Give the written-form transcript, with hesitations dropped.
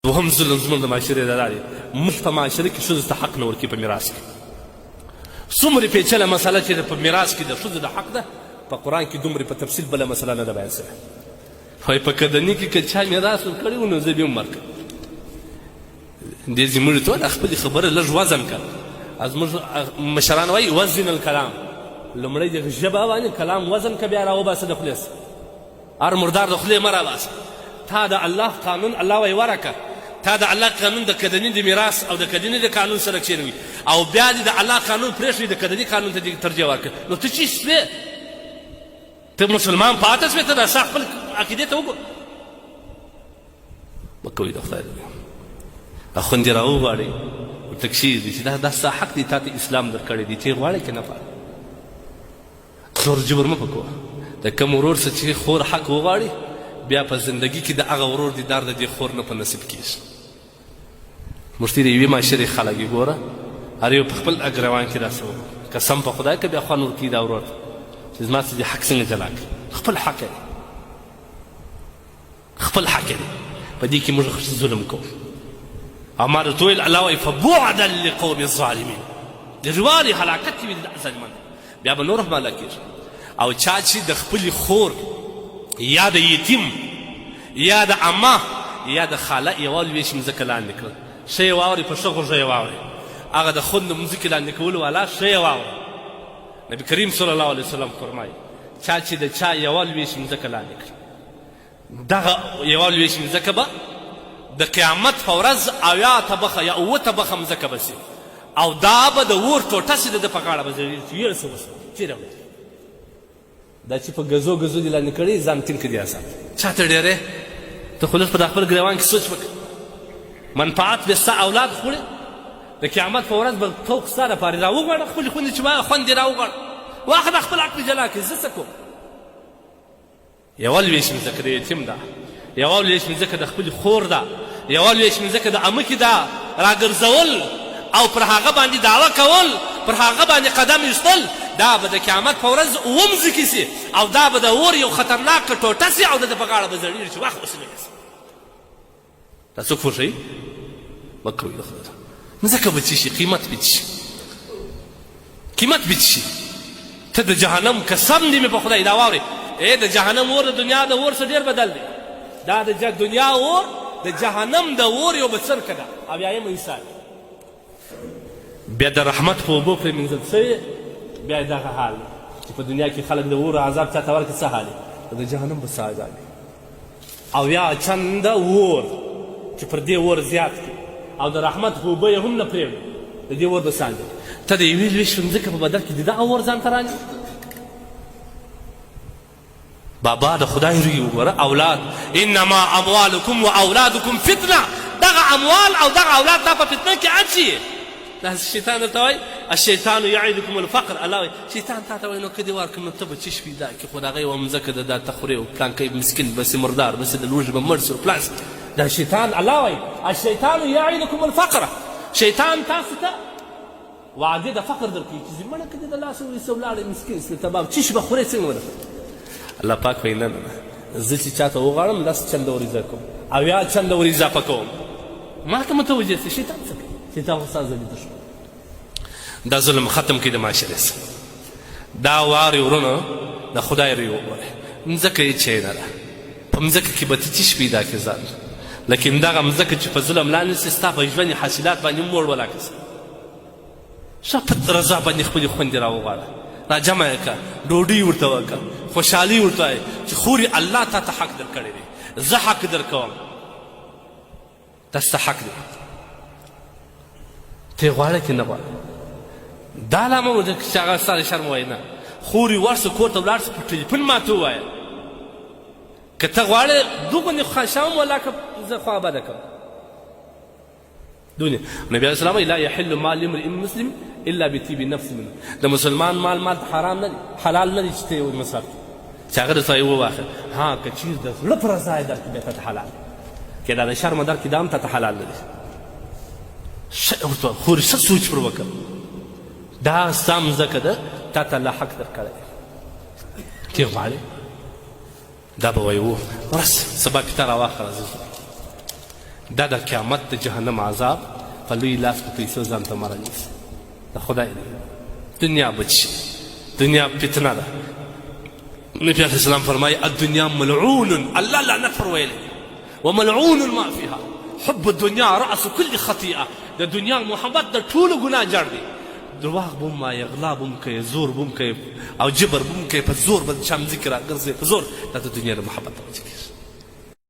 دوهم ظلم زموږ د معاشرې دا دی موږ په معاشره کې ښځو ته حق نه ورکوي په میراث کې. څومره پیچله مسله چې په میراث کې د ښځو د حق ده په قرآن کې دومره په تفصیل بله مسله نه ده بیان سوې. وایي په کدني کې که چا میراث ورکړی و نو زه به یې هم ورکړم. دې زموږ ته د خپلې خبره لږ وزن کړه. زموږ مشران وایي وزن الکلام، لومړی د ژبه باندې کلام وزن که بیا راوباسه د خولې څخه، هر مردار د خولې مه راباسه. تا د الله قانون الله وایي ورکه، تا د الله قانون د کدني د میراث او د کدني د قانون سره کښېنوي او بیا دې د الله قانون پرېښوي د کدني قانون ته دې ترجیح ورکړه، نو ته چی شوې؟ ته مسلمان پاته شوې؟ ته د ستا خپل عقیدې ته وګوره. مه کوئ د خدای خوندې راوغواړئ ورته کښېږدئ چې دا ستا حق دی، تا ته اسلام درکړی دی، ته یې غواړئ که نه غواړئ. زور جبر مه په کوه. د کوم ورور څه چې خور حق وغواړي بیا په زندګي کې د هغه ورور دیدار د دې خور نه په نصیب کېږي. موږ ته د یوې معاشرې خلک یې ګوره، هر یو په خپل اګروان کې داسې وکړو، قسم په خدای که بیا خوند ورکوي دا ورور ته چې زما څه دې حق څنګه جلا کړي. خپل حق دی، خپل حق دی، په دې کې موږ ظلم کوو. او ما درته ویل الله وایي فبعدا لقوم الظالمین، لرې هلاکت کې وي د ظالمان، بیا به نور هم هلاکېږي. او چا چې د خپلې خور یا د یتیم یا د عمه یا د خاله یوه لویشي مځکه لاندې کړل، ښه یې واورئ، په ښه غوږه یې واورئ، هغه د خود د مځکې لاندې کولو والا ښه یې واورئ. نبي کریم صلی الله علیه وسلم فرمایي چا چې د چا یوه لویشي مځکه لاندې کړي، دغه یوه لویشي مځکه به د قیامت په ورځ اویا طبخه یا اووه طبخه مځکه به سي، او دا به د اور ټوټه سي د ده په غاړه به ځړېږي چې یړه څه وسوه چېرې وړي. دا چې په ګزو ګزو دې لاندې کړي ځان ټینګ کړي اسان چا ته ډېرې ته خو لږ په دا خپل ګریوان کې سوچ وکړه. منفعت به ستا اولاد خوري، د قیامت په ورځ به توق ستا دپارې را وغواړه خپلې خوندې چې خوند دې را وغواړه، واخله خپل حق مې جلا کړي، زه څه کوم؟ یوه لویشت مځکه د یتیم ده، یوه لویشت مځکه د خپلې خور ده، یوه لویشت مځکه د عمکې ده، راګرځول او پر هغه باندې دعوه کول، پر هغه باندې قدم ایستل، دا به د قیامت په ورځ اووه مځکې سي، او دا به د اور یو خطرناکه ټوټه سي او د ده په غاړه به زړېږي چې وخت وسې نه سي. دا څوک خوښوي؟ مه کوئ د خدای مځکه به څه شي، قیمت به څه شي، قیمت به څه شي. ته د جهنم قسم دې مې په خدای دا واورې، د جهنم اور د دنیا د اور څه ډېر بدل دی. دا د دنیا اور د جهنم د اور یو بڅرکه ده. اویایم مثال بیا د رحمت په اوبو پرېمینځل شوې، بیا یې دغه حال چې په دنیا کې خلک د اور عذاب چاته ورکړي څه حال د جهنم به څه عذاب وي. اویا چنده اور چې پر دې اور زیات کړي او د رحمت په اوبه یې هم نه پرېږدي، د دې اور به څه عذاب. ته د یوې لویشت مځکه په بدل کې د دغه اور ځان ته رانیسي. بابا د خدای روی وګوره، اولاد انما اموالکم و اولادکم فتنه، دغه اموال او دغه اولاد دا په فتنه کې اچي. دا شیطان درته وایي الشیطان یعدکم الفقر، الله وایي شیطان تا ته وایي نو که دې ورکړم نو ته به څه شوي، دا کې خو د هغه یوه مځکه ده، دا ته خورې او پلانکی مسکین بسې مردار بسې د لوږې به مړ سي پلان سي. دا شیطان الله وایي الشیطان یعدکم الفقر، شیطان تاسو ته وعدې د فقر درکوي چې زمړه که دې د لاسه ونیسه ولاړې مسکین سې تباه څه شي به خورې څنګه ونه. الله پاک وایي نه نه زه چې چاته وغواړم 10 چنده ور اضافه کوم او یا چنده ور اضافه کوم، ما ته متوجه سي. شیطان څه کوي؟ شیطان خو ستا ځلېده شو. دا ظلم ختم کړي د معاشرې سره. دا وارې ورونه د خدای روی وګورئ، مځکه یې چینه ده، په مځکه کې به ته څه شي پیدا کړې ځان، لیکن دغه مځکه چې په ظلم لاندې سي ستا په ژوند حاصلات باندې موړ ولاکه سي. ښه په رضا باندې خپلې خوندې را وغواړه، را جمع یې کړه، ډوډۍ ورته وکړه، خوشحالي ورته وایي چې خورې الله تا ته حق در کړی دی، زه حق در کوم، دا ستا حق دی. ته یې غواړې که نه غواړې؟ دا لا مه وځه چې هغه ستا د شرم وایي نه، خورې ورسه کور ته ولاړ سه په ټلیفون ماته ووایه. که ته غواړې دوغونې خوښوم ولا که زه خوا بده کړم دنیا. نبي علیه السلام لا يحل مال امرئ مسلم الا بطيب نفس منه، د مسلمان مال حرام نه دی، حلال نه دی چې ته یې مصرف کړې چې هغه درته یې وواخه. ها که چیز د زړه په رضا یې درکړي بیا ته حلال دی، که دا د شرمه درکړي دا هم ته حلال نه دی. ورته خورې ښه سوچ پر وکړه، دا ستا مځکه ده، تا ته الله حق درکړی دی، ته یې غواړې؟ دا به وایي و ورس سبا کې ته راواخله زه دا د قیامت د جهنم عذاب په لوی لاس په پیسو ځان ته مه رانیسي د خدای دی دنیا بچ شي دنیا فتنه ده نبي عليه السلام فرمایي الدنیا ملعون الله لعنت پر ویلی وملعون ما فيها حب الدنيا رأس كل خطيئة د دنیا محبت د ټولو ګناه جړ دی درواغ بم ما اغلا بم کوي زور بم کوي او جبر بم کوي په زور به شام ذکر ګرځي په زور د دنیا د محبت وجه